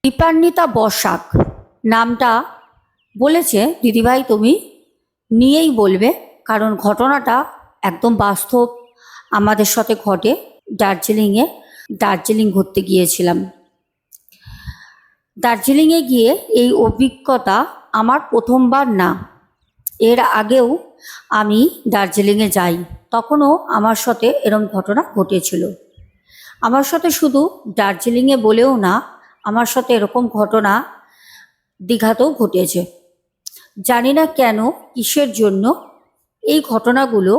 দীপান্বিতা বসাক নামটা বলেছে দিদিভাই তুমি নিয়েই বলবে, কারণ ঘটনাটা একদম বাস্তব আমাদের সাথে ঘটে। দার্জিলিং ঘুরতে গিয়েছিলাম। দার্জিলিংয়ে গিয়ে এই অভিজ্ঞতা আমার প্রথমবার না, এর আগেও আমি দার্জিলিংয়ে যাই, তখনও আমার সাথে এরম ঘটনা ঘটেছিল। আমার সাথে শুধু দার্জিলিংয়ে বলেও না, আমার সাথে এরকম ঘটনা দীঘাতেও ঘটেছে। জানি না কেন, কিসের জন্য এই ঘটনাগুলো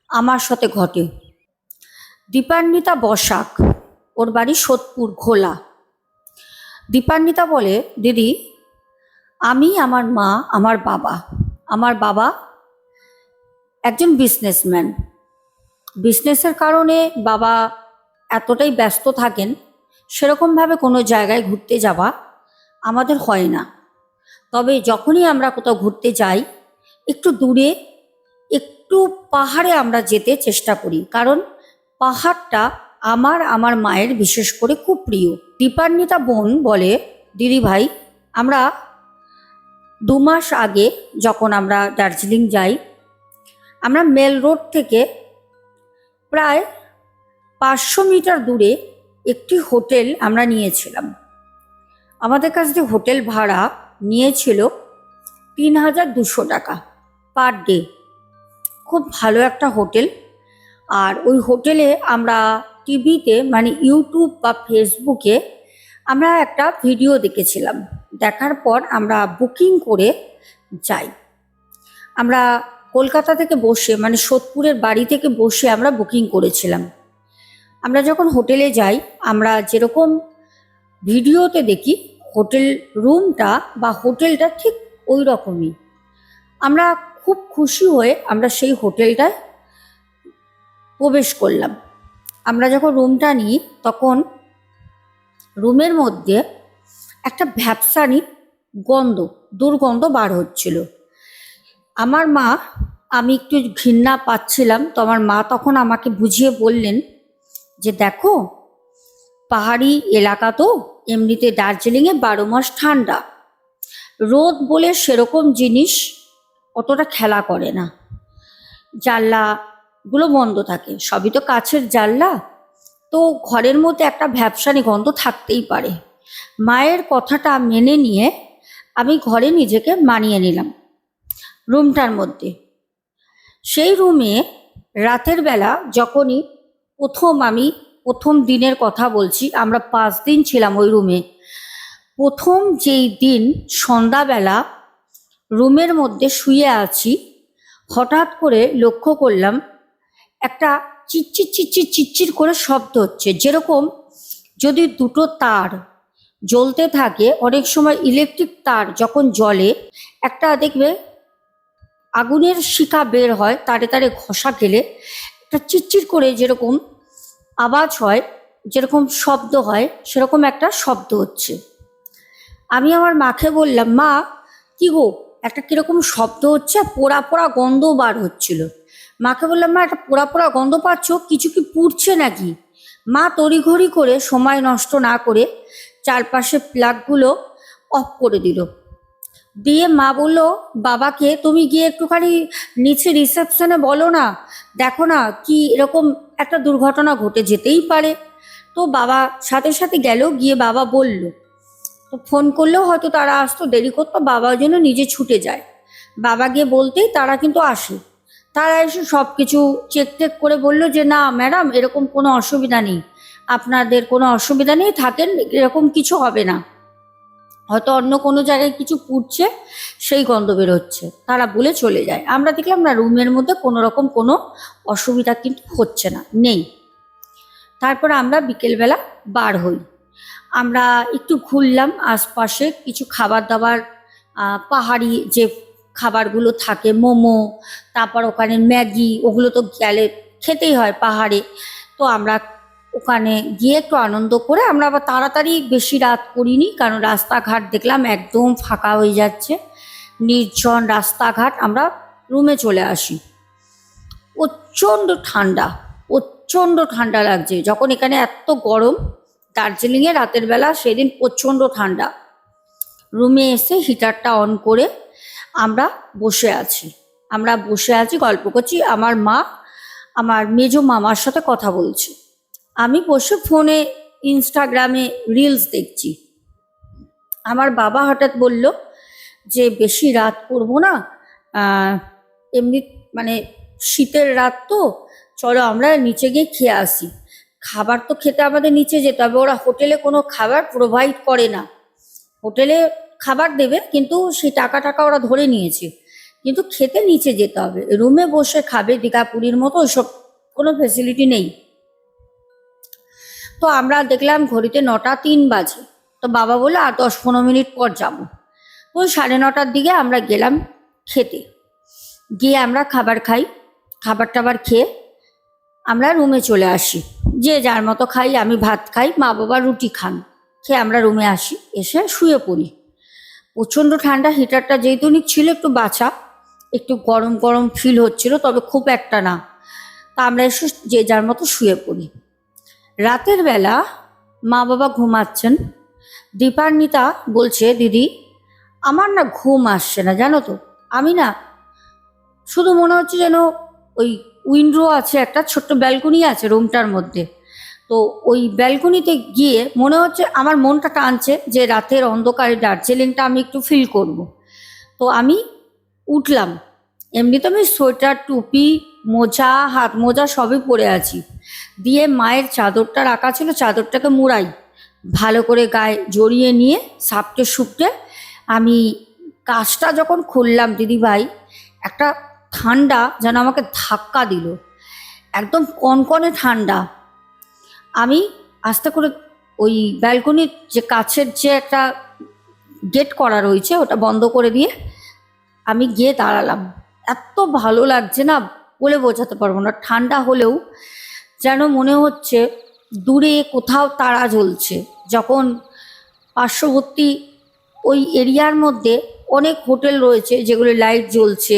আমার সাথে ঘটে। দীপান্বিতা বসাক, ওর বাড়ি সোদপুর ঘোলা। দীপান্বিতা বলে, দিদি আমি, আমার মা, আমার বাবা একজন বিজনেসম্যান। বিজনেসের কারণে বাবা এতটাই ব্যস্ত থাকেন, সেরকমভাবে কোনো জায়গায় ঘুরতে যাওয়া আমাদের হয় না। তবে যখনই আমরা কোথাও ঘুরতে যাই, একটু দূরে একটু পাহাড়ে আমরা যেতে চেষ্টা করি, কারণ পাহাড়টা আমার মায়ের বিশেষ করে খুব প্রিয়। দীপান্বিতা বোন বলে, দিদি ভাই আমরা 2 মাস আগে যখন আমরা দার্জিলিং যাই, আমরা মেল রোড থেকে প্রায় 500 মিটার দূরে একটি হোটেল আমরা নিয়েছিলাম। আমাদের কাছ থেকে হোটেল ভাড়া নিয়েছিল 3200 টাকা পার ডে। খুব ভালো একটা হোটেল। আর ওই হোটেলে আমরা টিভিতে মানে ইউটিউব বা ফেসবুকে আমরা একটা ভিডিও দেখেছিলাম। দেখার পর আমরা বুকিং করে যাই। আমরা কলকাতা থেকে বসে মানে সোদপুরের বাড়ি থেকে বসে আমরা বুকিং করেছিলাম। আমরা যখন হোটেলে যাই, আমরা যেরকম ভিডিওতে দেখি হোটেল রুমটা বা হোটেলটা ঠিক ওই রকমই। আমরা খুব খুশি হয়ে আমরা সেই হোটেলটায় প্রবেশ করলাম। আমরা যখন রুমটা নিই, তখন রুমের মধ্যে একটা ভ্যাপসানি দুর্গন্ধ বার হচ্ছিল। আমার মা, আমি একটু ঘৃণা পাচ্ছিলাম, তো আমার মা তখন আমাকে বুঝিয়ে বললেন যে দেখো, পাহাড়ি এলাকা তো, এমনিতে দার্জিলিংয়ে 12 মাস ঠান্ডা, রোদ বলে সেরকম জিনিস অতটা খেলা করে না, জানলাগুলো বন্ধ থাকে, সবই তো কাছের জানলা, তো ঘরের মধ্যে একটা ভ্যাপসানি গন্ধ থাকতেই পারে। মায়ের কথাটা মেনে নিয়ে আমি ঘরে নিজেকে মানিয়ে নিলাম রুমটার মধ্যে। সেই রুমে রাতের বেলা যখনই প্রথম দিনের কথা বলছি, আমরা 5 দিন ছিলাম ওই রুমে। প্রথম যেই দিন সন্ধ্যাবেলা রুমের মধ্যে শুয়ে আছি, হঠাৎ করে লক্ষ্য করলাম একটা চিচ্চির করে শব্দ হচ্ছে, যেরকম যদি দুটো তার জ্বলতে থাকে, অনেক সময় ইলেকট্রিক তার যখন জ্বলে, একটা দেখবে আগুনের শিখা বের হয়, তারে তারে ঘষা খেলে একটা চিচ্চির করে যেরকম আওয়াজ হয়, যেরকম শব্দ হয়, সেরকম একটা শব্দ হচ্ছে। আমি আমার মাকে বললাম, মা কি গো, একটা কিরকম শব্দ হচ্ছে, পোড়া পোড়া গন্ধ বার হচ্ছিল। মাকে বললাম, মা একটা পোড়া পোড়া গন্ধ পাচ্ছ, কিছু কি পুড়ছে নাকি? মা তড়িঘড়ি করে সময় নষ্ট না করে চারপাশে প্লাগগুলো অফ করে দিল। দিয়ে মা বলল বাবাকে, তুমি গিয়ে একটুখানি নিচে রিসেপশনে বলো না, দেখো না কি এরকম একটা দুর্ঘটনা ঘটে যেতেই পারে। তো বাবা সাথে সাথে গেল, গিয়ে বাবা বলল, তো ফোন করলেও হয়তো তারা আসতো, দেরি করতো, বাবার জন্য নিজে ছুটে যায়। বাবা গিয়ে বলতেই তারা কিন্তু আসে। তারা এসে সব কিছু চেক করে বলল যে না ম্যাডাম, এরকম কোনো অসুবিধা নেই, আপনাদের কোনো অসুবিধা নেই, থাকেন, এরকম কিছু হবে না, হয়তো অন্য কোনো জায়গায় কিছু পুড়ছে, সেই গন্ধ বেরোচ্ছে, তারা বলে চলে যায়। আমরা দেখলাম না, রুমের মধ্যে কোনো রকম কোনো অসুবিধা কিন্তু হচ্ছে না, নেই। তারপর আমরা বিকেলবেলা বার হই। আমরা একটু ঘুরলাম আশপাশে, কিছু খাবার দাবার, পাহাড়ি যে খাবারগুলো থাকে, মোমো, তারপর ওখানে ম্যাগি, ওগুলো তো গেলে খেতেই হয় পাহাড়ে। তো আমরা ওখানে গিয়ে একটু আনন্দ করে আমরা আবার তাড়াতাড়ি বেশি রাত করিনি, কারণ রাস্তাঘাট দেখলাম একদম ফাঁকা হয়ে যাচ্ছে, নির্জন রাস্তাঘাট। আমরা রুমে চলে আসি। প্রচণ্ড ঠান্ডা লাগছে, যখন এখানে এত গরম, দার্জিলিংয়ে রাতের বেলা সেদিন প্রচণ্ড ঠান্ডা। রুমে এসে হিটারটা অন করে আমরা বসে আছি, গল্প করছি। আমার মা আমার মেজো মামার সাথে কথা বলছে, আমি বসে ফোনে ইনস্টাগ্রামে রিলস দেখছি। আমার বাবা হঠাৎ বলল যে বেশি রাত করবো না, এমনি মানে শীতের রাত তো, চলো আমরা নিচে গিয়ে খেয়ে আসি। খাবার তো খেতে আমাদের নিচে যেতে হবে, ওরা হোটেলে কোনো খাবার প্রোভাইড করে না। হোটেলে খাবার দেবে কিন্তু সেই টাকা ওরা ধরে নিয়েছে, কিন্তু খেতে নিচে যেতে হবে। রুমে বসে খাবে দীঘাপুরীর মতো ওইসব কোনো ফেসিলিটি নেই। তো আমরা দেখলাম ঘড়িতে 9:03 বাজে। তো বাবা বললো আর 10-15 মিনিট পর যাবো। ওই 9:30টার দিকে আমরা গেলাম খেতে। গিয়ে আমরা খাবার খাই, খাবার টাবার খেয়ে আমরা রুমে চলে আসি। যে যার মতো খাই, আমি ভাত খাই, মা বাবা রুটি খান। খেয়ে আমরা রুমে আসি, এসে শুয়ে পড়ি। প্রচণ্ড ঠান্ডা, হিটারটা যেহেতু ছিল একটু বাছা, একটু গরম গরম ফিল হচ্ছিল, তবে খুব একটা না। তা আমরা এসে যে যার মতো শুয়ে পড়ি। রাতের বেলা মা বাবা ঘুমাচ্ছেন। দীপান্বিতা বলছে, দিদি আমার না ঘুম আসছে না, জানো তো। আমি না শুধু মনে হচ্ছে যেন ওই উইন্ডো আছে, একটা ছোট্ট ব্যালকনি আছে রুমটার মধ্যে, তো ওই ব্যালকনিতে গিয়ে মনে হচ্ছে আমার মনটা টানছে যে রাতের অন্ধকারে দার্জিলিংটা আমি একটু ফিল করব। তো আমি উঠলাম, এমনিতে আমি সোয়েটার, টুপি, মোজা, হাত মোজা সবই পরে আছি। দিয়ে মায়ের চাদরটা রাখা ছিল, চাদরটাকে মুড়াই, ভালো করে গায়ে জড়িয়ে নিয়ে সাপটে সুপটে আমি কাজটা যখন খুললাম, দিদিভাই একটা ঠান্ডা যেন আমাকে ধাক্কা দিল, একদম কনকনে ঠান্ডা। আমি আস্তে করে ওই ব্যালকনির যে কাছের যে একটা গেট করা রয়েছে ওটা বন্ধ করে দিয়ে আমি গিয়ে দাঁড়ালাম। এত ভালো লাগছে না, বলে বোঝাতে পারবো না। ঠান্ডা হলেও যেন মনে হচ্ছে দূরে কোথাও তারা জ্বলছে। যখন পার্শ্ববর্তী ওই এরিয়ার মধ্যে অনেক হোটেল রয়েছে যেগুলো লাইট জ্বলছে,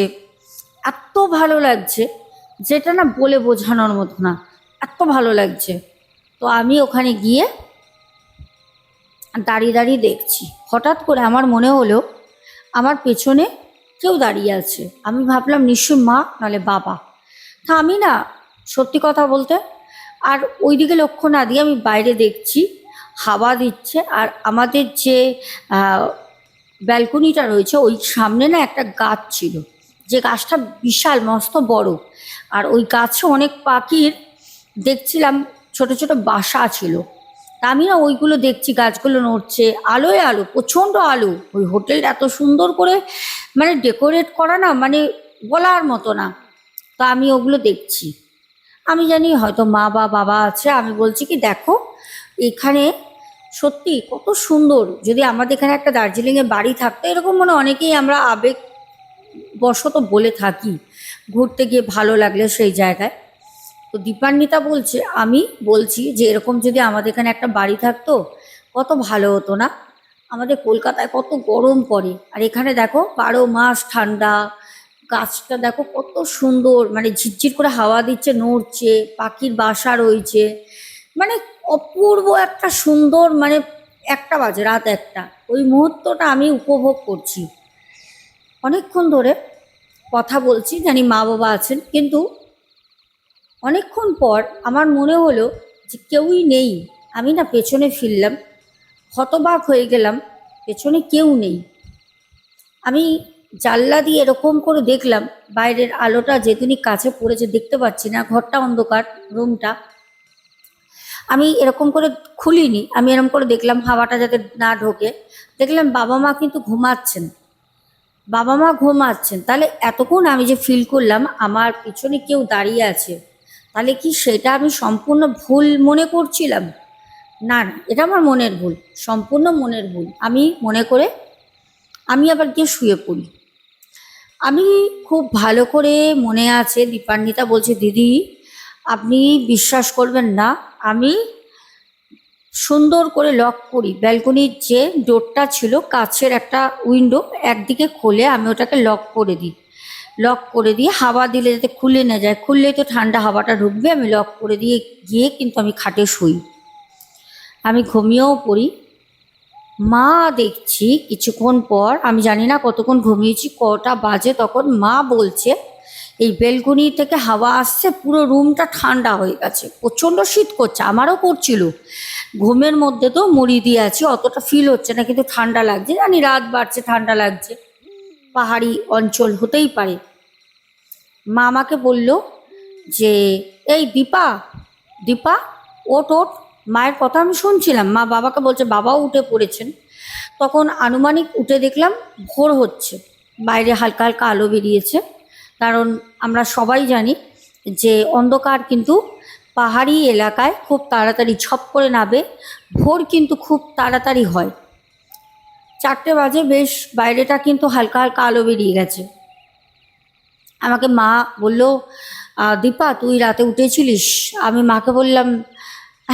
এত ভালো লাগছে যেটা না বলে বোঝানোর মতো না, এত ভালো লাগছে। তো আমি ওখানে গিয়ে দাঁড়িয়ে দেখছি। হঠাৎ করে আমার মনে হলো আমার পেছনে কেউ দাঁড়িয়ে আছে। আমি ভাবলাম নিশ্চয় মা নাহলে বাবা। তা আমি না সত্যি কথা বলতে আর ওইদিকে লক্ষ্য না দিয়ে আমি বাইরে দেখছি, হাওয়া দিচ্ছে। আর আমাদের যে ব্যালকনিটা রয়েছে ওই সামনে না একটা গাছ ছিল, যে গাছটা বিশাল মস্ত বড়। আর ওই গাছে অনেক পাখির দেখছিলাম ছোট ছোট বাসা ছিল। তা আমি না ওইগুলো দেখছি, গাছগুলো নড়ছে, আলোয় আলো, প্রচণ্ড আলো। ওই হোটেলটা এত সুন্দর করে মানে ডেকোরেট করা না, মানে বলার মতো না। তো আমি ওগুলো দেখছি। আমি জানি হয়তো মা বা বাবা আছে। আমি বলছি কি দেখো এখানে সত্যি কত সুন্দর, যদি আমাদের এখানে একটা দার্জিলিংয়ে বাড়ি থাকতো, এরকম মনে অনেকেই আমরা আবেগ বশত বলে থাকি ঘুরতে গিয়ে ভালো লাগলে সেই জায়গায়। তো দীপান্বিতা বলছে, আমি বলছি যে এরকম যদি আমাদের এখানে একটা বাড়ি থাকতো কত ভালো হতো না। আমাদের কলকাতায় কত গরম পড়ে, আর এখানে দেখো 12 মাস ঠান্ডা। গাছটা দেখো কত সুন্দর, মানে ঝিরঝির করে হাওয়া দিচ্ছে, নড়ছে, পাখির বাসা রয়েছে, মানে অপূর্ব একটা সুন্দর, মানে 1টা বাজে, রাত 1টা, ওই মুহূর্তটা আমি উপভোগ করছি। অনেকক্ষণ ধরে কথা বলছি, জানি মা বাবা আছেন, কিন্তু অনেকক্ষণ পর আমার মনে হলো যে কেউই নেই। আমি না পেছনে ফিরলাম, হতবাক হয়ে গেলাম, পেছনে কেউ নেই। আমি জানলা দিয়ে এরকম করে দেখলাম, বাইরের আলোটা যেদিনই কাছে পড়েছে দেখতে পাচ্ছি না, ঘরটা অন্ধকার, রুমটা। আমি এরকম করে খুলিনি, আমি এরকম করে দেখলাম হাওয়াটা যাতে না ঢোকে। দেখলাম বাবা মা কিন্তু ঘুমাচ্ছেন। তাহলে এতক্ষণ আমি যে ফিল করলাম আমার পিছনে কেউ দাঁড়িয়ে আছে, তাহলে কি সেটা আমি সম্পূর্ণ ভুল মনে করছিলাম? না না, এটা আমার মনের ভুল, সম্পূর্ণ মনের ভুল। আমি মনে করে আমি আবার গিয়ে শুয়ে পড়ি। আমি খুব ভালো করে মনে আছে, দীপান্বিতা বলছে, দিদি আপনি বিশ্বাস করবেন না, আমি সুন্দর করে লক করি। ব্যালকনির যে ডোরটা ছিল, কাছের একটা উইন্ডো, একদিকে খোলে, আমি ওটাকে লক করে দিয়ে হাওয়া দিলে যাতে খুলে না যায়, খুললেই তো ঠান্ডা হাওয়াটা ঢুকবে। আমি লক করে দিয়ে গিয়ে কিন্তু আমি খাটে শুই। আমি ঘুমিয়েও পড়ি। মা দেখছি কিছুক্ষণ পর, আমি জানি না কতক্ষণ ঘুমিয়েছি, কটা বাজে তখন মা বলছে এই বেলকনি থেকে হাওয়া আসছে, পুরো রুমটা ঠান্ডা হয়ে গেছে, প্রচণ্ড শীত করছে, আমারও করছিল। ঘুমের মধ্যে তো মুড়ি দিয়ে আছি, অতটা ফিল হচ্ছে না, কিন্তু ঠান্ডা লাগছে, জানি রাত বাড়ছে ঠান্ডা লাগছে, পাহাড়ি অঞ্চল হতেই পারে। মা আমাকে বলল যে এই দীপা, দীপা ওঠ ওঠ। মায়ের কথা আমি শুনছিলাম, মা বাবাকে বলছে, বাবাও উঠে পড়েছেন। তখন আনুমানিক উঠে দেখলাম ভোর হচ্ছে, বাইরে হালকা হালকা আলো বেরিয়েছে। কারণ আমরা সবাই জানি যে অন্ধকার কিন্তু পাহাড়ি এলাকায় খুব তাড়াতাড়ি ছপ করে নাবে, ভোর কিন্তু খুব তাড়াতাড়ি হয়। 4টে বাজে, বেশ বাইরেটা কিন্তু হালকা হালকা আলো বেরিয়ে গেছে। আমাকে মা বলল, দীপা তুই রাতে উঠেছিলিস? আমি মাকে বললাম,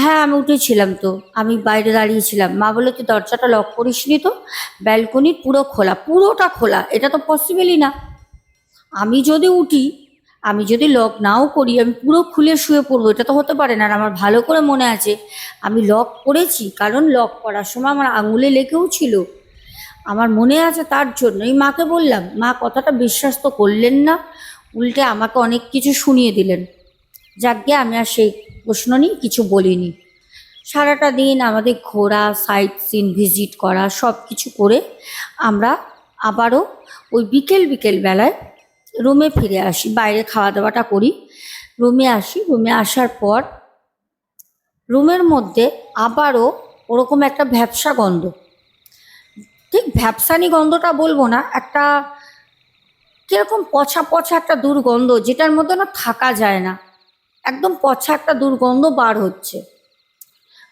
হ্যাঁ আমি উঠেছিলাম তো, আমি বাইরে দাঁড়িয়েছিলাম। মা বললো, তুই দরজাটা লক করিসনি তো? ব্যালকনি পুরো খোলা, পুরোটা খোলা, এটা তো পসিবলই না। আমি যদি উঠি, আমি যদি লক নাও করি, আমি পুরো খুলে শুয়ে পড়বো, এটা তো হতে পারে না। আর আমার ভালো করে মনে আছে আমি লক করেছি, কারণ লক করার সময় আমার আঙুলে লেগেও ছিল, আমার মনে আছে। তার জন্যই মাকে বললাম। মা কথাটা বিশ্বাস তো করলেন না, উল্টে আমাকে অনেক কিছু শুনিয়ে দিলেন। যাকগে, আমি আর সেই প্রশ্ন নিয়ে কিছু বলিনি। সারাটা দিন আমাদের ঘোরা, সাইট সিন ভিজিট করা, সব কিছু করে আমরা আবারও ওই বিকেল বিকেল বেলায় রুমে ফিরে আসি। বাইরে খাওয়া দাওয়াটা করি, রুমে আসি। রুমে আসার পর রুমের মধ্যে আবারও ওরকম একটা ভ্যাপসা গন্ধ, ঠিক ভ্যাপসানি গন্ধটা বলবো না, একটা কীরকম পচা পচা একটা দুর্গন্ধ, যেটার মধ্যে না থাকা যায় না, একদম পচা একটা দুর্গন্ধ বার হচ্ছে।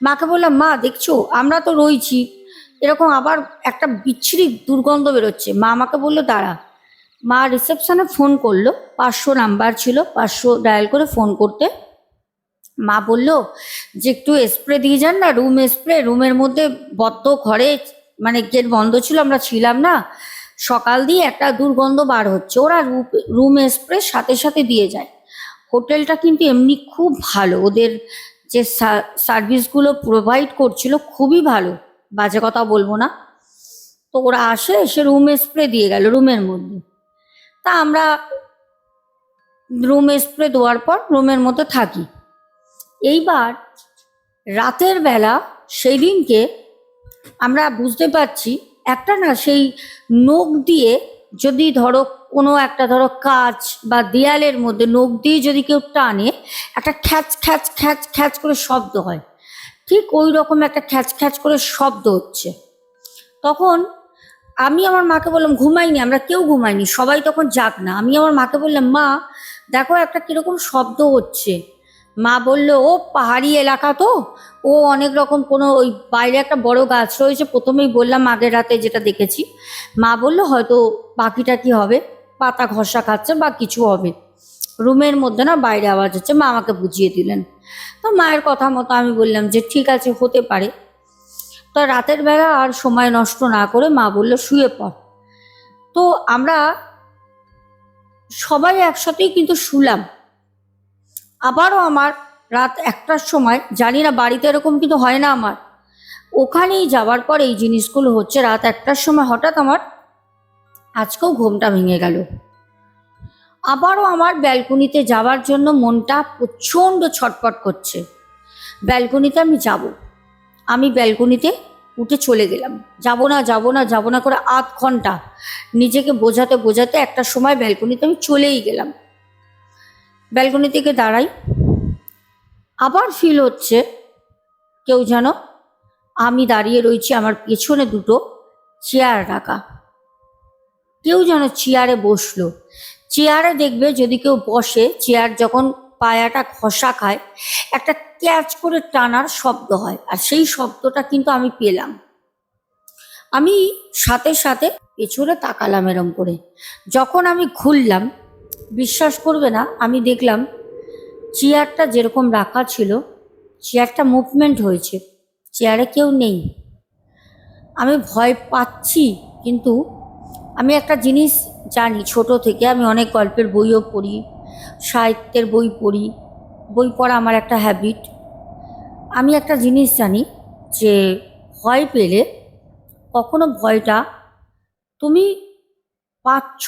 মাকে বললাম, মা দেখছো আমরা তো রয়েছি, এরকম আবার একটা বিচ্ছিরি দুর্গন্ধ বেরোচ্ছে। মা আমাকে বললো দাঁড়া। মা রিসেপশনে ফোন করলো, 500 নাম্বার ছিল, 500 ডায়াল করে ফোন করতে মা বলল যে একটু স্প্রে দিয়ে যান না, রুম স্প্রে। রুমের মধ্যে বদ্ধ ঘরে, মানে গেট বন্ধ ছিল, আমরা ছিলাম না, সকাল দিয়ে একটা দুর্গন্ধ বার হচ্ছে। ওরা রুম স্প্রে সাথে সাথে দিয়ে যায়। হোটেলটা কিন্তু এমনি খুব ভালো, ওদের যে সার্ভিসগুলো প্রোভাইড করছিল খুবই ভালো, বাজে কথা বলবো না। তো ওরা এসে রুম স্প্রে দিয়ে গেল রুমের মধ্যে। তা আমরা রুম স্প্রে দেওয়ার পর রুমের মধ্যে থাকি। এইবার রাতের বেলা সেই দিনকে আমরা বুঝতে পারছি একটা না, সেই নখ দিয়ে যদি ধরো কোনো একটা ধরো কাঁচ বা দেয়ালের মধ্যে নখ দিয়ে যদি কেউ টানে, একটা খ্যাচ খ্যাচ খ্যাচ খ্যাচ করে শব্দ হয়, ঠিক ওই রকম একটা খ্যাচ খ্যাচ করে শব্দ হচ্ছে। তখন আমি আমার মাকে বললাম, ঘুমাইনি, আমরা কেউ ঘুমাইনি, সবাই তখন যাক না। আমি আমার মাকে বললাম, মা দেখো একটা কীরকম শব্দ হচ্ছে। মা বলল, ও পাহাড়ি এলাকা তো, ও অনেক রকম, কোনো ওই বাইরে একটা বড় গাছ রয়েছে, প্রথমেই বললাম আগের রাতে যেটা দেখেছি। মা বলল হয়তো পাখিটা কি হবে, পাতা ঘষা খাচ্ছে বা কিছু হবে, রুমের মধ্যে না বাইরে আওয়াজ হচ্ছে। মা আমাকে বুঝিয়ে দিলেন। তো মায়ের কথা মতো আমি বললাম যে ঠিক আছে, হতে পারে। তো রাতের বেলা আর সময় নষ্ট না করে মা বলল শুয়ে পড়। তো আমরা সবাই একসাথেই কিন্তু শুলাম। আবারও আমার রাত 1টার সময়, জানি না বাড়িতে এরকম কিন্তু হয় না আমার, ওখানেই যাওয়ার পর এই জিনিসগুলো হচ্ছে। রাত 1টার সময় হঠাৎ আমার আজকেও ঘুমটা ভেঙে গেল। আবারও আমার ব্যালকনিতে যাওয়ার জন্য মনটা প্রচণ্ড ছটফট করছে। ব্যালকনিতে আমি যাব, আমি ব্যালকনিতে উঠে চলে গেলাম। যাব না যাব না যাব না করে 8 ঘন্টা নিজেকে বোঝাতে বোঝাতে একটা সময় ব্যালকনিতে আমি চলেই গেলাম। ব্যালকনি থেকে দাঁড়াই, আবার ফিল হচ্ছে কেউ যেন, আমি দাঁড়িয়ে রয়েছি, আমার পেছনে 2টো চেয়ার রাখা, কেউ যেন চেয়ারে বসলো। চেয়ারে দেখবে যদি কেউ বসে, চেয়ার যখন পায়াটা ঘষা খায় একটা ক্যাচ করে টানার শব্দ হয়, আর সেই শব্দটা কিন্তু আমি পেলাম। আমি সাথে সাথে পেছনে তাকালাম এরম করে। যখন আমি ঘুরলাম, বিশ্বাস করবে না, আমি দেখলাম চেয়ারটা যেরকম রাখা ছিল, চেয়ারটা মুভমেন্ট হয়েছে, চেয়ারে কেউ নেই। আমি ভয় পাচ্ছি, কিন্তু আমি একটা জিনিস জানি ছোট থেকে, আমি অনেক গল্পের বইও পড়ি, সাহিত্যের বই পড়ি, বই পড়া আমার একটা হ্যাবিট। আমি একটা জিনিস জানি, যে ভয় পেলে কখনো ভয়টা তুমি পাচ্ছ,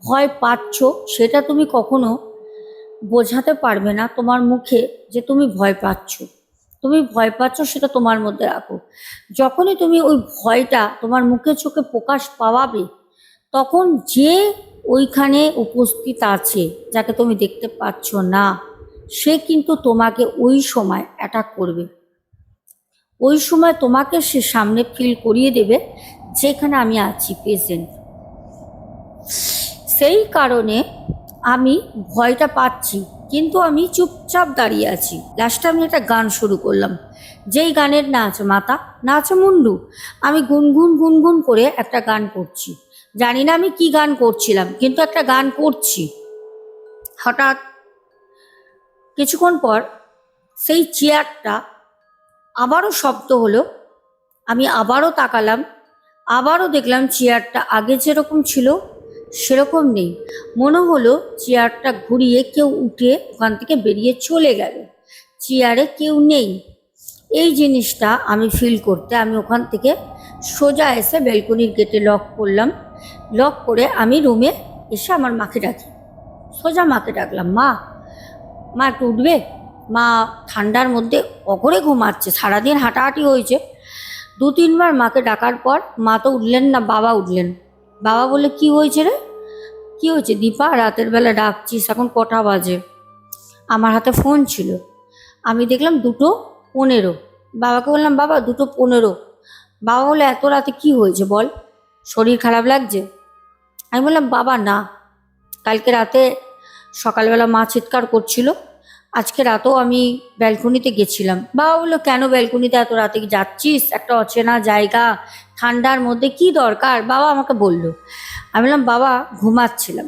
ভয় পাচ্ছ, সেটা তুমি কখনো বোঝাতে পারবে না তোমার মুখে যে তুমি ভয় পাচ্ছ। তুমি ভয় পাচ্ছ সেটা তোমার মধ্যে রাখো। যখনই তুমি ওই ভয়টা তোমার মুখে চোখে প্রকাশ পাওয়াবে, তখন যে ওইখানে উপস্থিত আছে, যাকে তুমি দেখতে পাচ্ছ না, সে কিন্তু তোমাকে ওই সময় অ্যাটাক করবে। ওই সময় তোমাকে সে সামনে ফিল করিয়ে দেবে যেখানে আমি আছি প্রেজেন্ট। সেই কারণে আমি ভয়টা পাচ্ছি, কিন্তু আমি চুপচাপ দাঁড়িয়ে আছি। লাস্টে আমি একটা গান শুরু করলাম, যেই গানের নাচ মাতা নাচ মুন্ডু। আমি গুনগুন গুনগুন করে একটা গান করছি, জানি না আমি কি গান করছিলাম, কিন্তু একটা গান করছি। হঠাৎ কিছুক্ষণ পর সেই চেয়ারটা আবারও শব্দ হলো। আমি আবারও তাকালাম, আবারও দেখলাম চেয়ারটা আগে যেরকম ছিল সেরকম নেই। মনে হলো চেয়ারটা ঘুরিয়ে কেউ উঠে ওখান থেকে বেরিয়ে চলে গেল, চেয়ারে কেউ নেই। এই জিনিসটা আমি ফিল করতে আমি ওখান থেকে সোজা এসে ব্যালকনির গেটে লক করলাম। লক করে আমি রুমে এসে আমার মাকে ডাকি, সোজা মাকে ডাকলাম, মা মা একটু উঠবে। মা ঠান্ডার মধ্যে অঘরে ঘুমাচ্ছে, সারাদিন হাঁটাহাঁটি হয়েছে। 2-3 বার মাকে ডাকার পর মা তো উঠলেন না, বাবা উঠলেন। বাবা বললে, কি হয়েছে রে? কি হয়েছে দীপা, রাতের বেলা ডাকছিস, এখন কটা বাজে? আমার হাতে ফোন ছিল, আমি দেখলাম 2:15। বাবাকে বললাম, বাবা 2:15। বাবা বলে, এত রাতে কি হয়েছে বল, শরীর খারাপ লাগছে? আমি বললাম, বাবা না, কালকে রাতে সকালবেলা মা চিৎকার করছিল, আজকে রাতেও আমি ব্যালকনিতে গেছিলাম। বাবা বললো, কেন ব্যালকনিতে এত রাতে যাচ্ছিস? একটা অচেনা জায়গা, ঠান্ডার মধ্যে কি দরকার? বাবা আমাকে বলল। আমি বললাম, বাবা ঘুমাচ্ছিলাম,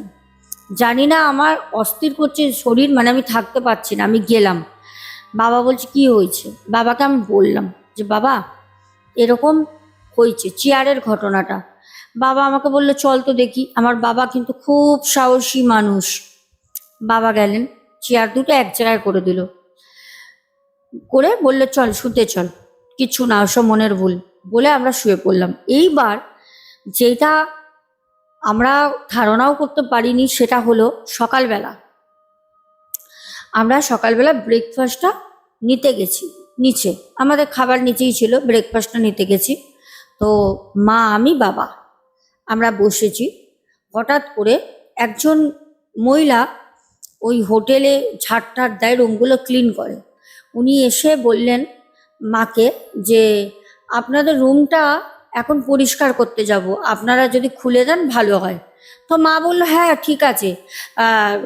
জানি না আমার অস্থির করছে শরীর, মানে আমি থাকতে পারছি না, আমি গেলাম। বাবা বলছে, কি হয়েছে? বাবাকে আমি বললাম যে বাবা এরকম হয়েছে, চেয়ারের ঘটনাটা। বাবা আমাকে বললো, চল তো দেখি। আমার বাবা কিন্তু খুব সাহসী মানুষ। বাবা গেলেন, চেয়ার দুটো এক জায়গায় করে দিল, করে বললো, চল শুতে চল, কিচ্ছু না, ওসব মনের ভুল, বলে আমরা শুয়ে পড়লাম। এইবার যেটা আমরা ধারণাও করতে পারিনি সেটা হলো, সকালবেলা আমরা সকালবেলা ব্রেকফাস্টটা নিতে গেছি নিচে, আমাদের খাবার নিচেই ছিল, ব্রেকফাস্টটা নিতে গেছি। তো মা, আমি, বাবা আমরা বসেছি। হঠাৎ করে একজন মহিলা ওই হোটেলে ঝাড় দেয়, রুমগুলো ক্লিন করে, উনি এসে বললেন মাকে যে আপনাদের রুমটা এখন পরিষ্কার করতে যাব, আপনারা যদি খুলে দেন ভালো হয়। তো মা বললো, হ্যাঁ ঠিক আছে,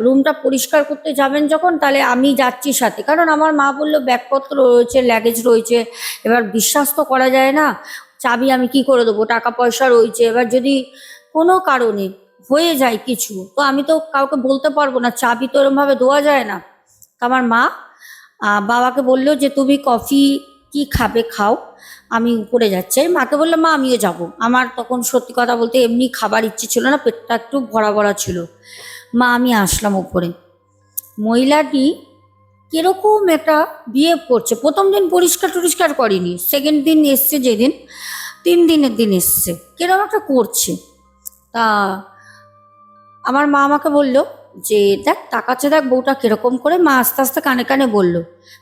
রুমটা পরিষ্কার করতে যাবেন যখন, তাহলে আমি যাচ্ছি সাথে। কারণ আমার মা বললো ব্যাগপত্র রয়েছে, লাগেজ রয়েছে, এবার বিশ্বাস তো করা যায় না, চাবি আমি কি করে দেবো, টাকা পয়সা রয়েছে, এবার যদি কোনো কারণে হয়ে যায় কিছু, তো আমি তো কাউকে বলতে পারবো না, চাবি তো এরমভাবে দেওয়া যায় না। তো আমার মা বাবাকে বললো যে তুমি কফি কি খাবে খাও, আমি উপরে যাচ্ছি। আমি মাকে বললাম, মা আমিও যাব। আমার তখন সত্যি কথা বলতে এমনি খাবার ইচ্ছে ছিল না, পেটটা একটু ভরা ভরা ছিল। মা আমি আসলাম উপরে। মহিলাটি কিরকম একটা বিহেভ করছে, প্রথম দিন পরিষ্কার টরিষ্কার করেনি, সেকেন্ড দিন এসছে, যেদিন 3 দিনের দিন এসছে, কিরকম একটা করছে। তা আমার মা আমাকে বলল যে দেখ তাকাচ্ছে, দেখ বউটা কিরকম করে। মা আস্তে আস্তে কানে কানে বলল,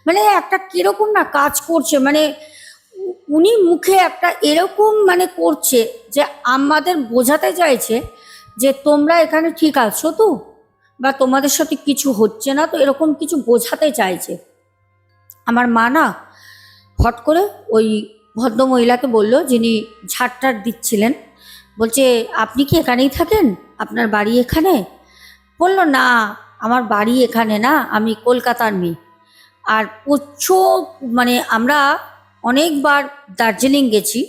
মানে একটা কিরকম না কাজ করছে, মানে উনি মুখে একটা এরকম মানে করছে যে আমাদের বোঝাতে চাইছে যে তোমরা এখানে ঠিক আছো তো, বা তোমাদের সাথে কিছু হচ্ছে না তো, এরকম কিছু বোঝাতে চাইছে। আমার মা না হট করে ওই ভদ্রমহিলাকে বলল, যিনি ঝাড়টার দিচ্ছিলেন, বলছে আপনি কি এখানেই থাকেন, আপনার বাড়ি এখানে? বলল, না আমার বাড়ি এখানে না, আমি কলকাতার মেয়ে। আর প্রচুর মানে আমরা অনেকবার দার্জিলিং গেছি,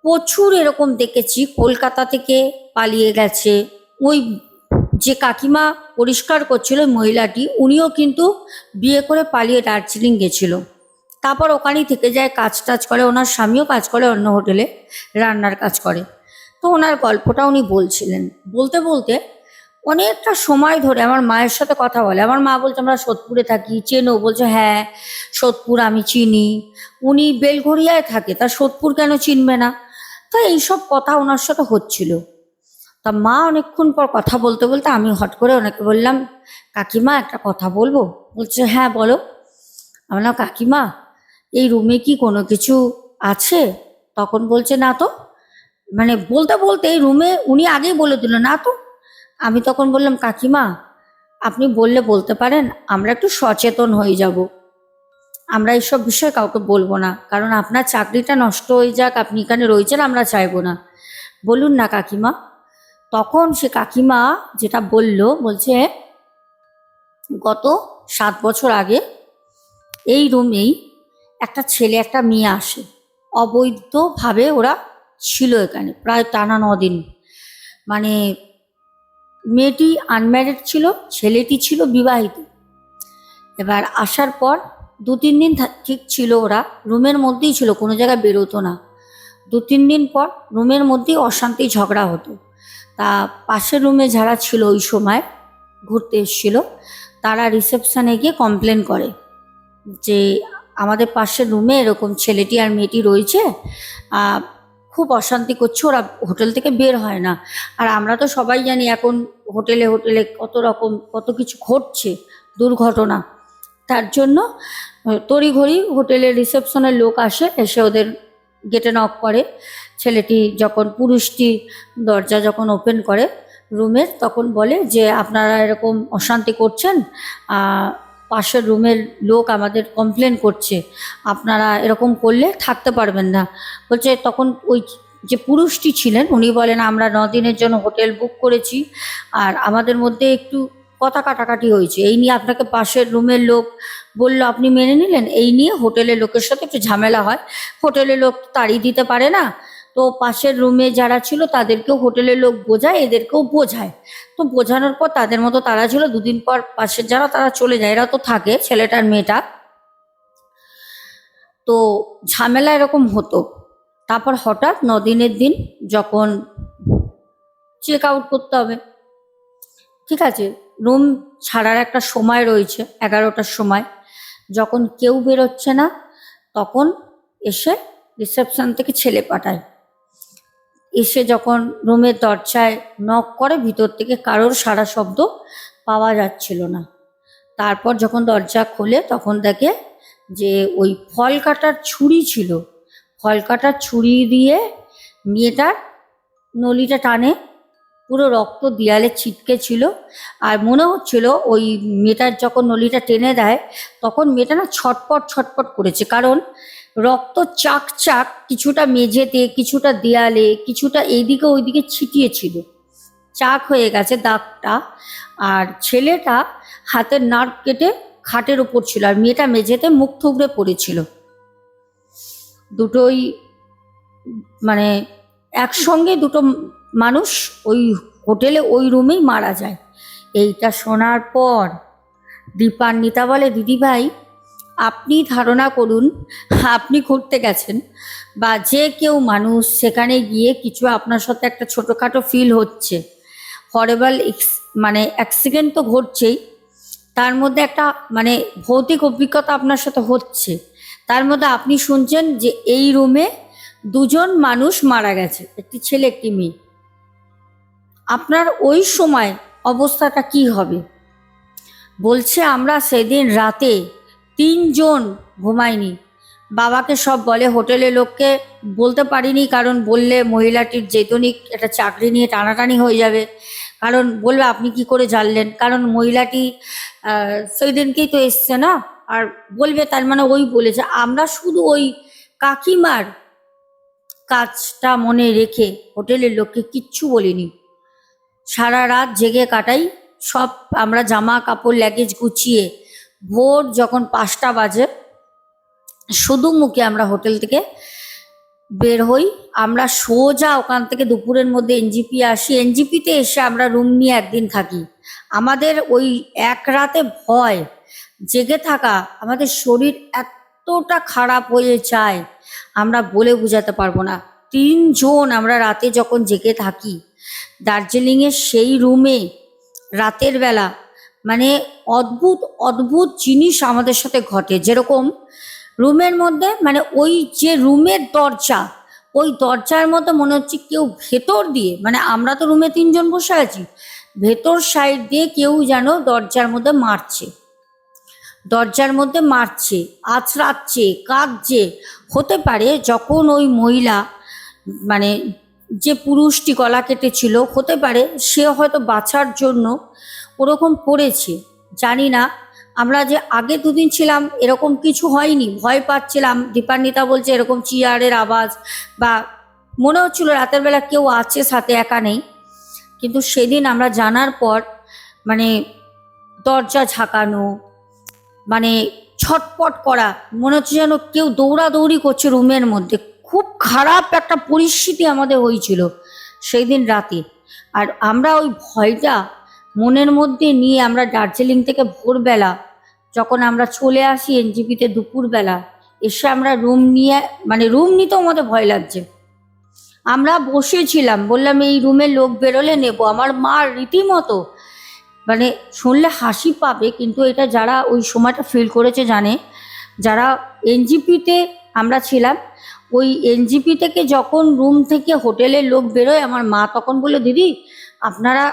প্রচুর এরকম দেখেছি, কলকাতা থেকে পালিয়ে গেছে। ওই যে কাকিমা পরিষ্কার করছিল মহিলাটি, উনিও কিন্তু বিয়ে করে পালিয়ে দার্জিলিং গেছিল, তারপর ওখানেই থেকে যায়, কাজ টাজ করে, ওনার স্বামীও কাজ করে অন্য হোটেলে, রান্নার কাজ করে। তো ওনার গল্পটা উনি বলছিলেন, বলতে বলতে অনেকটা সময় ধরে আমার মায়ের সাথে কথা বলে। আমার মা বলছে আমরা সোদপুরে থাকি, চেনো? বলছে হ্যাঁ সোদপুর আমি চিনি। উনি বেলঘরিয়ায় থাকে, তা সোদপুর কেন চিনবে না? তো এইসব কথা ওনার সাথে হচ্ছিল। তা মা অনেকক্ষণ পর কথা বলতে বলতে আমি হট করে ওনাকে বললাম, কাকিমা একটা কথা বলবো? বলছে হ্যাঁ বলো। আমি বললাম কাকিমা এই রুমে কি কোনো কিছু আছে? তখন বলছে না তো। মানে বলতে বলতে এই রুমে উনি আগেই বলে দিল না তো। আমি তখন বললাম কাকিমা আপনি বললে বলতে পারেন, আমরা একটু সচেতন হয়ে যাব। আমরা এইসব বিষয়ে কাউকে বলবো না, কারণ আপনার চাকরিটা নষ্ট হয়ে যাক, আপনি এখানে রয়েছেন আমরা চাইবো না। বলুন না কাকিমা। তখন সে কাকিমা যেটা বলছে গত 7 বছর আগে এই রুমেই একটা ছেলে একটা মেয়ে আসে, অবৈধভাবে ওরা ছিল এখানে প্রায় টানা 9 দিন। মানে মেয়েটি আনম্যারিড ছিল, ছেলেটি ছিল বিবাহিত। এবার আসার পর 2-3 দিন ঠিক ছিল, ওরা রুমের মধ্যেই ছিল, কোনো জায়গায় বেরোতো না। 2-3 দিন পর রুমের মধ্যেই অশান্তি ঝগড়া হতো। তা পাশের রুমে যারা ছিল ওই সময় ঘুরতে এসেছিল, তারা রিসেপশনে গিয়ে কমপ্লেন করে যে আমাদের পাশের রুমে এরকম ছেলেটি আর মেয়েটি রয়েছে, খুব অশান্তি করছে, ওরা হোটেল থেকে বের হয় না। আর আমরা তো সবাই জানি এখন হোটেলে হোটেলে কত রকম কত কিছু ঘটছে দুর্ঘটনা। তার জন্য তড়িঘড়ি হোটেলের রিসেপশনের লোক আসে, এসে ওদের গেটে নক করে। ছেলেটি যখন পুরুষটি দরজা যখন ওপেন করে রুমের, তখন বলে যে আপনারা এরকম অশান্তি করছেন, পাশের রুমের লোক আমাদের কমপ্লেন করছে, আপনারা এরকম করলে থাকতে পারবেন না। বলছে তখন ওই যে পুরুষটি ছিলেন উনি বলেন আমরা 9 দিনের জন্য হোটেল বুক করেছি, আর আমাদের মধ্যে একটু কথা কাটাকাটি হয়েছে, এই নিয়ে আপনাকে পাশের রুমের লোক বললো আপনি মেনে নিলেন, এই নিয়ে হোটেলের লোকের সাথে একটু ঝামেলা হয়। হোটেলের লোক তাড়িয়ে দিতে পারে না, তো পাশের রুমে যারা ছিল তাদেরকেও হোটেলের লোক বোঝায়, এদেরকেও বোঝায়। তো বোঝানোর পর তাদের মতো তারা ছিল, 2 দিন পর পাশের যারা তারা চলে যায়, এরা তো থাকে ছেলেটার মেয়েটা। তো ঝামেলা এরকম হতো। তারপর হঠাৎ 9 দিনের দিন যখন চেক আউট করতে হবে, ঠিক আছে, রুম ছাড়ার একটা সময় রয়েছে 11টার সময়, যখন কেউ বেরোচ্ছে না তখন এসে রিসেপশন থেকে ছেলে পাঠায়, এসে যখন রুমের দরজায় নক করে ভিতর থেকে কারোর সাড়া শব্দ পাওয়া যাচ্ছিল না। তারপর যখন দরজা খোলে তখন দেখে যে ওই ফল কাটার ছুরি ছিল, ফল কাটার ছুরি দিয়ে মেয়েটার নলিটা টানে, পুরো রক্ত দেয়ালে ছিটকে ছিল। আর মনে হচ্ছিল ওই মেয়েটার যখন নলিটা টেনে দেয় তখন মেয়েটা না ছটপট ছটপট করেছে, কারণ রক্ত চাক চাক কিছুটা মেঝেতে, কিছুটা দেয়ালে, কিছুটা এইদিকে ওইদিকে ছিটিয়েছিল, চাক হয়ে গেছে দাগটা। আর ছেলেটা হাতের নার্ভ কেটে খাটের ওপর ছিল, আর মেয়েটা মেঝেতে মুখ থুবড়ে পড়েছিল। দুটোই মানে একসঙ্গে দুটো মানুষ ওই হোটেলে ওই রুমেই মারা যায়। এইটা শোনার পর দীপান্বিতা বলে দিদিভাই আপনি ধারণা করুন, আপনি ঘুরতে গেছেন বা যে কেউ মানুষ সেখানে গিয়ে কিছু আপনার সাথে একটা ছোটোখাটো ফিল হচ্ছে, হরেবল মানে অ্যাক্সিডেন্ট তো ঘটছেই, তার মধ্যে একটা মানে ভৌতিক অভিজ্ঞতা আপনার সাথে হচ্ছে, তার মধ্যে আপনি শুনছেন যে এই রুমে 2জন মানুষ মারা গেছে, একটি ছেলে একটি মেয়ে। আপনার ওই সময় অবস্থাটা কি হবে? বলছে আমরা সেদিন রাতে 3জন ঘুমাইনি। বাবাকে সব বলে, হোটেলের লোককে বলতে পারিনি, কারণ বললে মহিলাটির যেতনিক একটা চাকরি নিয়ে টানাটানি হয়ে যাবে, কারণ বলবে আপনি কি করে জানলেন, কারণ মহিলাটি সেই দিনকেই তো এসছে না, আর বলবে তার মানে ওই বলেছে। আমরা শুধু ওই কাকিমার কাজটা মনে রেখে হোটেলের লোককে কিচ্ছু বলিনি, সারা রাত জেগে কাটাই। সব আমরা জামা কাপড় লাগেজ গুছিয়ে ভোর যখন 5টা বাজে শুধু মুখে আমরা হোটেল থেকে বের হই। আমরা সোজা ওখান থেকে দুপুরের মধ্যে এনজিপি আসি, এনজিপিতে এসে আমরা রুম নিয়ে একদিন থাকি। আমাদের ওই এক রাতে ভয় জেগে থাকা, আমাদের শরীর এতটা খারাপ হয়ে যায় আমরা বলে বোঝাতে পারবো না। 3জন আমরা রাতে যখন জেগে থাকি দার্জিলিংয়ের সেই রুমে, রাতের বেলা মানে অদ্ভুত অদ্ভুত জিনিস আমাদের সাথে ঘটে। যেরকম রুমের মধ্যে মানে ওই যে রুমের দরজা, ওই দরজার মধ্যে মনে হচ্ছে কেউ ভেতর দিয়ে, মানে আমরা তো রুমে 3 জন বসে আছি, ভেতর সাইড দিয়ে কেউ যেন দরজার মধ্যে মারছে, আঁচড়াচ্ছে, কাঁদছে। হতে পারে যখন ওই মহিলা মানে যে পুরুষটি গলা কেটেছিল, হতে পারে সে হয়তো বাঁচার জন্য ওরকম করেছে, জানি না। আমরা যে আগে 2 দিন ছিলাম এরকম কিছু হয়নি, ভয় পাচ্ছিলাম। দীপান্বিতা বলছে এরকম চেয়ারের আওয়াজ বা মনে হচ্ছিল রাতের বেলা কেউ আছে সাথে, একা নেই। কিন্তু সেদিন আমরা জানার পর মানে দরজা ঝাঁকানো, মানে ছটপট করা, মনে হচ্ছে যেন কেউ দৌড়াদৌড়ি করছে রুমের মধ্যে। খুব খারাপ একটা পরিস্থিতি আমাদের হয়েছিল সেই দিন রাতে। আর আমরা ওই ভয়টা মনের মধ্যে নিয়ে আমরা দার্জিলিং থেকে ভোরবেলা যখন আমরা চলে আসি এনজিপিতে দুপুরবেলা, এসে আমরা রুম নিয়ে, মানে রুম নিতেও আমাদের ভয় লাগছে। আমরা বসেছিলাম, বললাম এই রুমে লোক বেরোলে নেব। আমার মা রীতিমতো, মানে শুনলে হাসি পাবে কিন্তু এটা যারা ওই সময়টা ফিল করেছে জানে। যারা এনজিপিতে আমরা ছিলাম, ওই এনজিপি থেকে যখন রুম থেকে হোটেলের লোক বেরোয়, আমার মা তখন বললো, দিদি আপনারা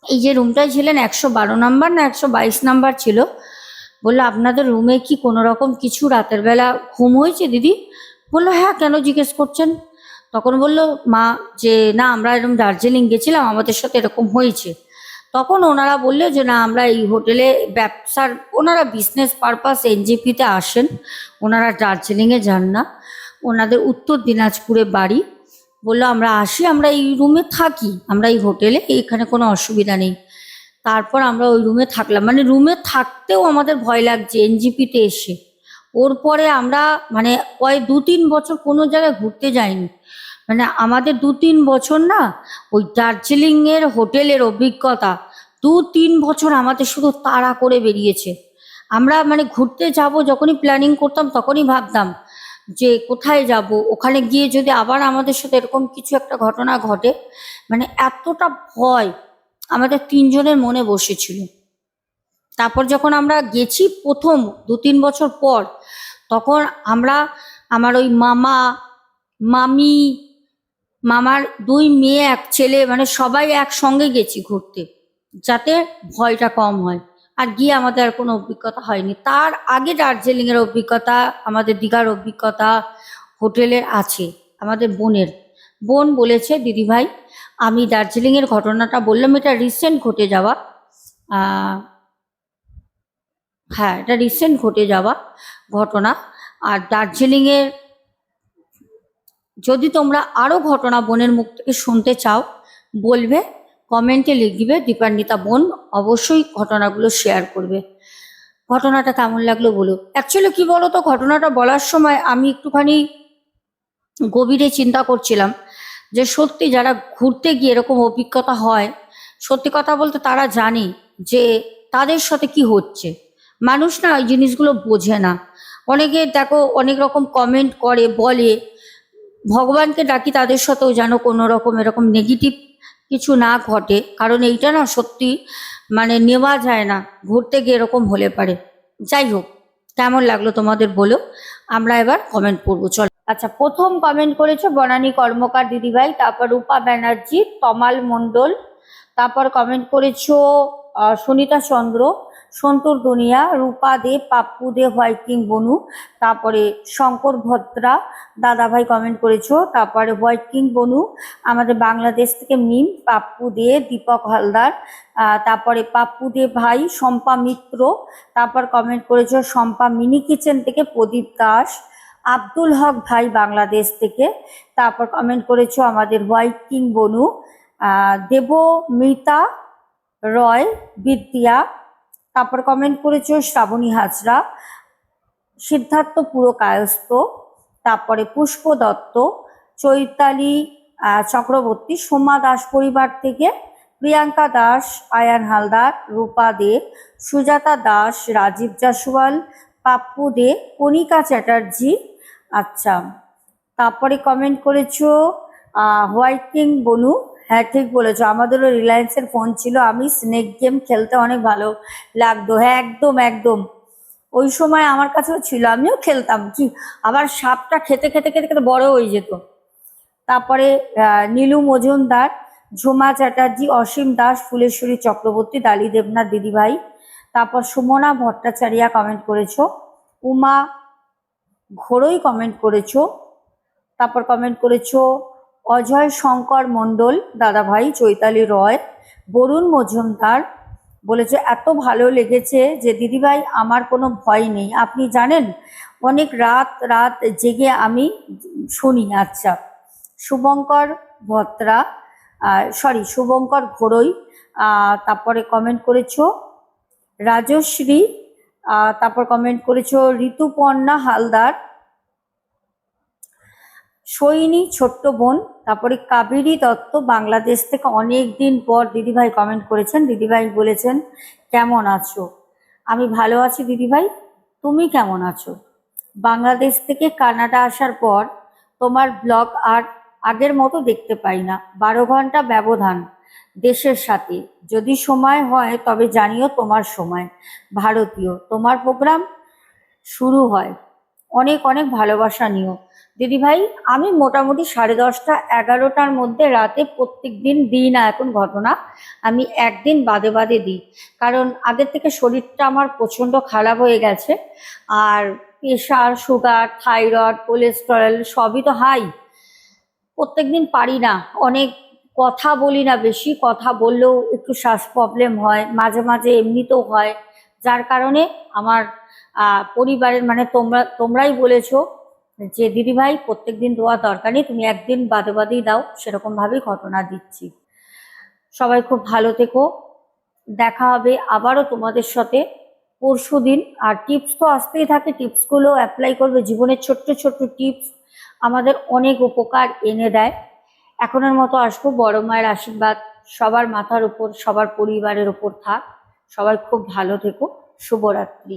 এই যে রুমটায় ছিলেন 112 নম্বর না 122 নম্বর ছিল, বললো আপনাদের রুমে কি কোনো রকম কিছু রাতের বেলা ঘুম হয়েছে দিদি? বললো হ্যাঁ, কেন জিজ্ঞেস করছেন? তখন বললো মা যে না, আমরা এরকম দার্জিলিং গেছিলাম, আমাদের সাথে এরকম হয়েছে। তখন ওনারা বললো যে না, আমরা এই হোটেলে ব্যবসার, ওনারা বিজনেস পারপাস এনজিপিতে আসেন, ওনারা দার্জিলিংয়ে যান না, ওনাদের উত্তর দিনাজপুরে বাড়ি। বললো আমরা আসি, আমরা এই রুমে থাকি, আমরা এই হোটেলে, এখানে কোনো অসুবিধা নেই। তারপর আমরা ওই রুমে থাকলাম, মানে রুমে থাকতেও আমাদের ভয় লাগছে এনজিপিতে এসে। ওর পরে আমরা মানে 2-3 বছর কোনো জায়গায় ঘুরতে যাইনি। মানে আমাদের 2-3 বছর না, ওই দার্জিলিংয়ের হোটেলের অভিজ্ঞতা 2-3 বছর আমাদের শুধু তাড়া করে বেরিয়েছে। আমরা মানে ঘুরতে যাব যখনই প্ল্যানিং করতাম তখনই ভাবতাম যে কোথায় যাব, ওখানে গিয়ে যদি আবার আমাদের সাথে এরকম কিছু একটা ঘটনা ঘটে। মানে এতটা ভয় আমাদের 3 জনের মনে বসেছিল। তারপর যখন আমরা গেছি প্রথম 2-3 বছর পর, তখন আমরা, আমার ওই মামা, মামি, মামার 2 মেয়ে 1 ছেলে, মানে সবাই একসঙ্গে গেছি ঘুরতে, যাতে ভয়টা কম হয়। আর গিয়ে আমাদের আর কোনো অভিজ্ঞতা হয়নি। তার আগে দার্জিলিংয়ের অভিজ্ঞতা, আমাদের দীঘার অভিজ্ঞতা হোটেলের আছে। আমাদের বোন বলেছে, দিদিভাই আমি দার্জিলিংয়ের ঘটনাটা বললাম, এটা রিসেন্ট ঘটে যাওয়া, হ্যাঁ এটা রিসেন্ট ঘটে যাওয়া ঘটনা। আর দার্জিলিংয়ের যদি তোমরা আরও ঘটনা বোনের মুখ থেকে শুনতে চাও, বলবে, কমেন্টে লিখবে, দীপান্বিতা বোন অবশ্যই ঘটনাগুলো শেয়ার করবে। ঘটনাটা কেমন লাগলো বলো। অ্যাকচুয়ালি কি বলো তো, ঘটনাটা বলার সময় আমি একটুখানি গভীরে চিন্তা করছিলাম যে সত্যি যারা ঘুরতে গিয়ে এরকম অভিজ্ঞতা হয়, সত্যি কথা বলতে তারা জানে যে তাদের সাথে কি হচ্ছে। মানুষ না ওই জিনিসগুলো বোঝে না। অনেকে দেখো অনেক রকম কমেন্ট করে, বলে ভগবানকে ডাকি তাদের সাথেও যেন কোনো রকম এরকম নেগেটিভ কিছু না ঘটে, কারণ এইটা না সত্যি মানে নেওয়া যায় না, ঘুরতে গিয়ে এরকম হলে পারে। যাই হোক, কেমন লাগলো তোমাদের বলো। আমরা এবার কমেন্ট করবো, চলো। আচ্ছা, প্রথম কমেন্ট করেছো বনানী কর্মকার দিদিভাই, তারপর রূপা ব্যানার্জি, তমাল মণ্ডল, তারপর কমেন্ট করেছো সুনিতা চন্দ্র, সন্তুর দুনিয়া, রূপা দে, পাপ্পু দে, হোয়াইট কিং বনু, তারপরে শঙ্কর ভদ্রা দাদাভাই কমেন্ট করেছো, তারপরে হোয়াইট কিং বনু, আমাদের বাংলাদেশ থেকে মিম, পাপ্পু দে, দীপক হালদার, তারপরে পাপ্পু দে ভাই, শম্পা মিত্র, তারপর কমেন্ট করেছো শম্পা মিনি কিচেন থেকে প্রদীপ দাস, আব্দুল হক ভাই বাংলাদেশ থেকে, তারপর কমেন্ট করেছো আমাদের হোয়াইট কিং বনু, দেবমিতা রয় বিদ্যা, তারপর কমেন্ট করেছো শ্রাবণী হাজরা, সিদ্ধার্থ পুরো কায়স্থ, তারপরে পুষ্প দত্ত, চৈতালি চক্রবর্তী, সোমা দাস পরিবার থেকে, প্রিয়াঙ্কা দাস, আয়ান হালদার, রূপা দে, সুজাতা দাস, রাজীব জাসওয়াল, পাপ্পু দে, কণিকা চ্যাটার্জি। আচ্ছা, তারপরে কমেন্ট করেছো হোয়াইট কিং বনু, হ্যাঁ, ঠিক বলেছো, আমাদেরও রিলায়েন্সের ফোন ছিল, আমি স্নেক গেম খেলতে অনেক ভালো লাগতো। হ্যাঁ, একদম একদম। ওই সময় আমার কাছেও ছিল, আমিও খেলতাম। কি আবার সাপটা খেতে খেতে খেতে খেতে বড় হয়ে যেত। তারপরে নীলু মজুমদার, ঝুমা চ্যাটার্জি, অসীম দাস, ফুলেশ্বরী চক্রবর্তী, ডালি দেবনাথ দিদিভাই। তারপর সুমনা ভট্টাচার্যা কমেন্ট করেছো, উমা ঘোড়ই কমেন্ট করেছো। তারপর কমেন্ট করেছো অজয় শঙ্কর মণ্ডল দাদাভাই, চৈতালি রয়, বরুণ মজুমদার বলেছে এত ভালো লেগেছে যে দিদিভাই আমার কোনো ভয় নেই, আপনি জানেন অনেক রাত রাত জেগে আমি শুনি। আচ্ছা, শুভঙ্কর ভত্রা, শুভঙ্কর ঘোড়ই। তারপরে কমেন্ট করেছো রাজশ্রী, তারপর কমেন্ট করেছো ঋতুপর্ণা হালদার, সৈনী ছোট্ট বোন। তারপরে কাবেরী দত্ত, বাংলাদেশ থেকে অনেক দিন পর দিদিভাই কমেন্ট করেছেন। দিদিভাই বলেছেন কেমন আছো? আমি ভালো আছি দিদিভাই, তুমি কেমন আছো? বাংলাদেশ থেকে কানাডা আসার পর তোমার ব্লগ আর আগের মতো দেখতে পাই না, 12 ঘন্টা ব্যবধান দেশের সাথে। যদি সময় হয় তবে জানিও তোমার সময়। ভারতীয় তোমার প্রোগ্রাম শুরু হয়, অনেক অনেক ভালোবাসা নিও দিদিভাই। আমি মোটামুটি 10:30 11টার মধ্যে রাতে প্রত্যেক দিন দিই না এখন ঘটনা, আমি একদিন বাদে বাদে দিই। কারণ আগের থেকে শরীরটা আমার প্রচণ্ড খারাপ হয়ে গেছে, আর প্রেশার, সুগার, থাইরয়েড, কোলেস্টেরল সবই তো হাই। প্রত্যেক দিন পারি না, অনেক কথা বলি না, বেশি কথা বললেও একটু শ্বাস প্রবলেম হয়, মাঝে মাঝে এমনিতেও হয়। যার কারণে আমার পরিবারের মানে তোমরাই বলেছো যে দিদিভাই প্রত্যেক দিন দেওয়া দরকার নেই, তুমি একদিন বাদে বাদেই দাও, সেরকমভাবেই ঘটনা দিচ্ছি। সবাই খুব ভালো থেকো, দেখা হবে আবারও তোমাদের সাথে পরশুদিন। আর টিপস তো আসতেই থাকে, টিপসগুলো অ্যাপ্লাই করবে, জীবনের ছোট্ট ছোট্ট টিপস আমাদের অনেক উপকার এনে দেয়। এখনের মতো আসবো, বড় মায়ের আশীর্বাদ সবার মাথার উপর, সবার পরিবারের উপর থাক। সবাই খুব ভালো থেকো, শুভরাত্রি।